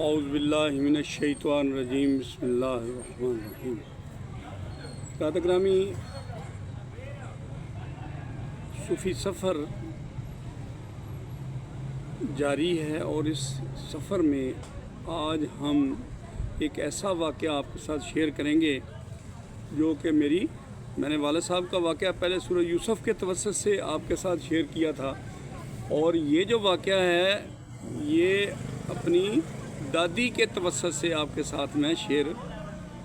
اعوذ باللہ من الشیطان الرجیم بسم اللہ الرحمن الرحیم۔ قرآن گرامی، صوفی سفر جاری ہے اور اس سفر میں آج ہم ایک ایسا واقعہ آپ کے ساتھ شیئر کریں گے جو کہ میں نے والد صاحب کا واقعہ پہلے سورہ یوسف کے توسط سے آپ کے ساتھ شیئر کیا تھا، اور یہ جو واقعہ ہے یہ اپنی دادی کے توسط سے آپ کے ساتھ میں شیئر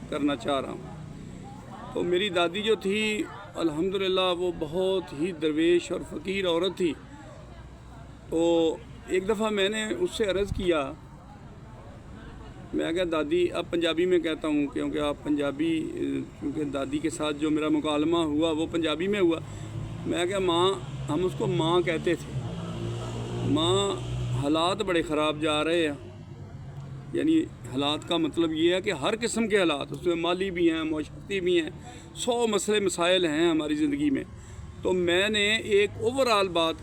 کرنا چاہ رہا ہوں۔ تو میری دادی جو تھی الحمدللہ وہ بہت ہی درویش اور فقیر عورت تھی۔ تو ایک دفعہ میں نے اس سے عرض کیا، میں کہا دادی، اب پنجابی میں کہتا ہوں کیونکہ آپ پنجابی، کیونکہ دادی کے ساتھ جو میرا مکالمہ ہوا وہ پنجابی میں ہوا۔ میں کہا ماں، ہم اس کو ماں کہتے تھے، ماں حالات بڑے خراب جا رہے ہیں۔ یعنی حالات کا مطلب یہ ہے کہ ہر قسم کے حالات، اس میں مالی بھی ہیں، معاشرتی بھی ہیں، 100 مسئلے مسائل ہیں ہماری زندگی میں۔ تو میں نے ایک اوورآل بات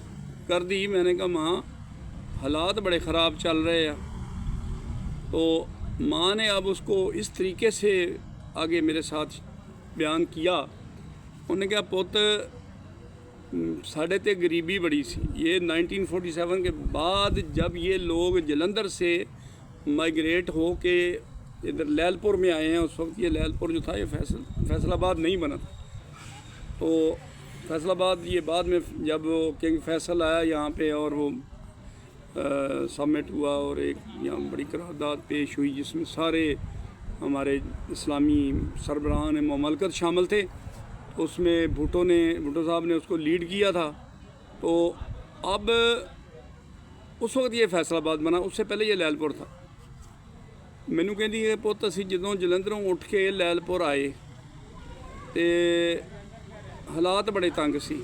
کر دی، میں نے کہا ماں حالات بڑے خراب چل رہے ہیں۔ تو ماں نے اب اس کو اس طریقے سے آگے میرے ساتھ بیان کیا، انہوں نے کہا پوت ساڑھے تے غریبی بڑی سی۔ یہ 1947 کے بعد جب یہ لوگ جلندر سے مائیگریٹ ہو کے ادھر لیل پور میں آئے ہیں، اس وقت یہ لیل پور جو تھا یہ فیصل آباد نہیں بنا تھا۔ تو فیصل آباد یہ بعد میں جب کنگ فیصل آیا یہاں پہ اور وہ سمٹ ہوا اور ایک یہاں بڑی قرارداد پیش ہوئی جس میں سارے ہمارے اسلامی سربراہان مملکت شامل تھے۔ اس میں بھٹو صاحب نے اس کو لیڈ کیا تھا۔ تو اب اس وقت یہ فیصل آباد بنا، اس سے پہلے یہ لیل پور تھا۔ مینوں کہندی ہے پوت اسی جدوں جلندروں اٹھ کے لیل پور آئے تے حالات بڑے تنگ سی،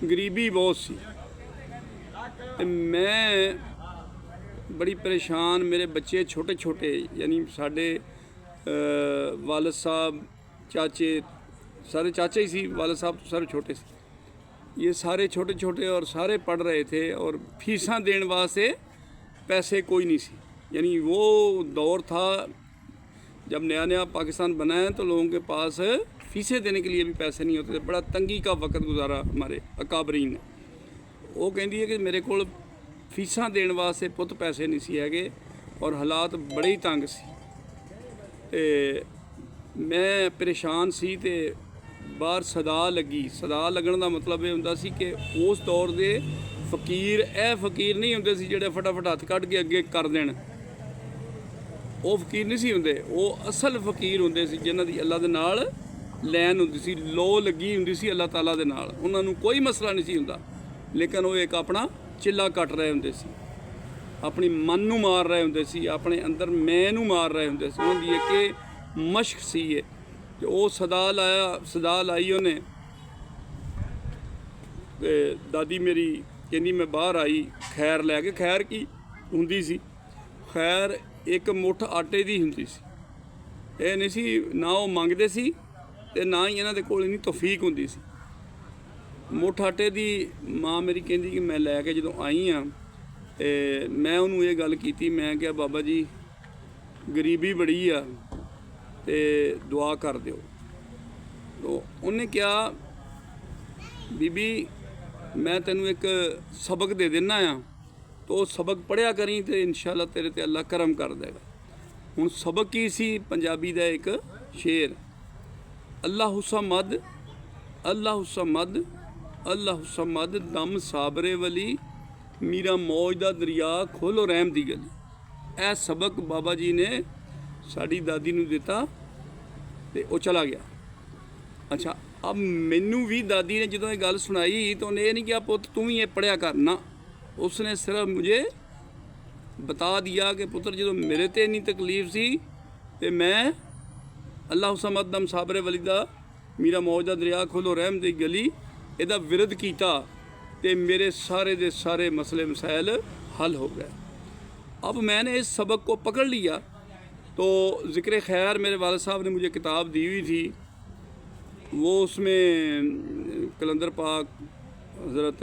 غریبی بہت سی، تے میں بڑی پریشان، میرے بچے چھوٹے چھوٹے، یعنی ساڈے والد صاحب چاچے، سارے چاچے ہی سی، والد صاحب تو سارے چھوٹے سی، یہ سارے چھوٹے چھوٹے اور سارے پڑھ رہے تھے، اور فیساں دین واسطے پیسے کوئی نہیں سی۔ یعنی وہ دور تھا جب نیا پاکستان بنا ہے تو لوگوں کے پاس فیسیں دینے کے لیے بھی پیسے نہیں ہوتے تھے۔ بڑا تنگی کا وقت گزارا ہمارے اکابرین نے۔ وہ کہندی ہے کہ میرے کول فیساں دین واسطے پت پیسے نہیں سی ہے، اور حالات بڑے ہی تنگ سی، تے میں پریشان سی۔ تے باہر صدا لگن دا مطلب یہ ہوندا سی کہ اس دور دے فقیر فقیر نہیں ہوندے سی جڑے فٹافٹ ہاتھ کٹ کے اگے کر دین، وہ فقیر نہیں سی ہوندے، وہ اصل فقیر ہوندے سی جنہاں دی اللہ دے نال لین ہوندی سی، لو لگی ہوندی سی اللہ تعالیٰ دے نال، انہاں نوں کوئی مسئلہ نہیں سی ہوندا، لیکن وہ ایک اپنا چلا کٹ رہے ہوندے سی، اپنی من نوں مار رہے ہوندے سی، اپنے اندر میں نوں مار رہے ہوندے سی۔ انہاں دی ایک مشق سی ہے کہ وہ صدا لائی انہیں، دادی میری کہندی میں باہر آئی خیر لے کے۔ خیر کی ہوندی سی؟ خیر ایک مٹھ آٹے دی ہوندی سی، یہ نہیں سی نہ وہ منگدے سی تے نہ ہی انہاں دے کول اتنی توفیق ہوندی سی۔ مٹھ آٹے دی ماں میری کہندی کہ میں لے کے جدوں آئی ہاں تے میں انہوں یہ گل کیتی، میں کہا بابا جی غریبی بڑی آ تے دعا کر دیو۔ تو انہیں کیا بی بی میں تینوں ایک سبق دے دینا ہاں، تو سبق پڑھیا کریں تے انشاءاللہ تیرے تے اللہ کرم کر دے گا۔ ہن سبق کی سی؟ پنجابی دا ایک شعر، اللہ الصمد اللہ الصمد اللہ الصمد دم صابرے ولی، میرا موج دا دریا کھولو رحم دی گلی۔ اے سبق بابا جی نے ساڈی دادی نوں دیتا تے وہ چلا گیا۔ اچھا، اب مینوں بھی دادی نے جدوں یہ گل سنائی تو انہیں یہ نہیں کہا پت تم ہی یہ پڑھیا کرنا، اس نے صرف مجھے بتا دیا کہ پتر جدوں میرے تے اتنی تکلیف سی تے میں اللہ الصمد دم صابر ولی دا میرا موج دا دریا کھولو رحم دی گلی یہ ورد کیتا تے میرے سارے دے سارے مسئلے مسائل حل ہو گئے۔ اب میں نے اس سبق کو پکڑ لیا تو ذکر خیر میرے والد صاحب نے مجھے کتاب دی ہوئی تھی، وہ اس میں کلندر پاک حضرت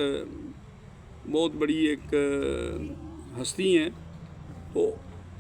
بہت بڑی ایک ہستی ہیں، تو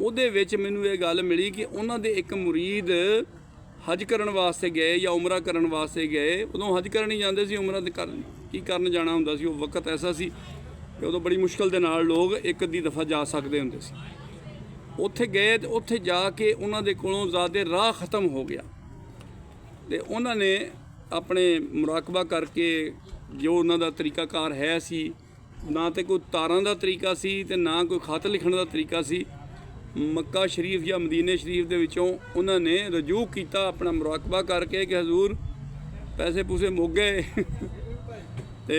ਉਹਦੇ ਵਿੱਚ ਮੈਨੂੰ ਇਹ ਗੱਲ ਮਿਲੀ ਕਿ ਉਹਨਾਂ ਦੇ ਇੱਕ ਮੁਰੀਦ ਹਜ ਕਰਨ ਵਾਸਤੇ ਗਏ ਜਾਂ ਉਮਰਾ ਕਰਨ ਵਾਸਤੇ ਗਏ। ਉਦੋਂ ਹਜ ਕਰਨ ਹੀ ਜਾਂਦੇ ਸੀ, ਉਮਰਾ ਕੀ ਕਰਨ ਜਾਣਾ ਹੁੰਦਾ ਸੀ। ਉਹ ਵਕਤ ਐਸਾ ਸੀ ਕਿ ਉਦੋਂ ਬੜੀ ਮੁਸ਼ਕਲ ਦੇ ਨਾਲ ਲੋਕ ਇੱਕ ਅੱਧੀ ਦਫਾ ਜਾ ਸਕਦੇ ਹੁੰਦੇ ਸੀ। ਉੱਥੇ ਗਏ ਤੇ ਉੱਥੇ ਜਾ ਕੇ ਉਹਨਾਂ ਦੇ ਕੋਲੋਂ ਜ਼ਾਦੇ ਰਾਹ ਖਤਮ ਹੋ ਗਿਆ ਤੇ ਉਹਨਾਂ ਨੇ ਆਪਣੇ ਮੁਰਾਕਬਾ ਕਰਕੇ ਜੋ ਉਹਨਾਂ ਦਾ ਤਰੀਕਾਕਾਰ ਹੈ ਸੀ, ਨਾ ਤੇ ਕੋਈ ਤਾਰਾਂ ਦਾ ਤਰੀਕਾ ਸੀ ਤੇ ਨਾ ਕੋਈ ਖਤ ਲਿਖਣ ਦਾ ਤਰੀਕਾ ਸੀ। ਮੱਕਾ ਸ਼ਰੀਫ ਜਾਂ ਮਦੀਨੇ ਸ਼ਰੀਫ ਦੇ ਵਿੱਚੋਂ ਉਹਨਾਂ ਨੇ ਰਜੂ ਕੀਤਾ ਆਪਣਾ ਮੁਰਾਕਬਾ ਕਰਕੇ ਕਿ ਹਜ਼ੂਰ ਪੈਸੇ ਪੂਸੇ ਮੁੱਕ ਗਏ। ਤੇ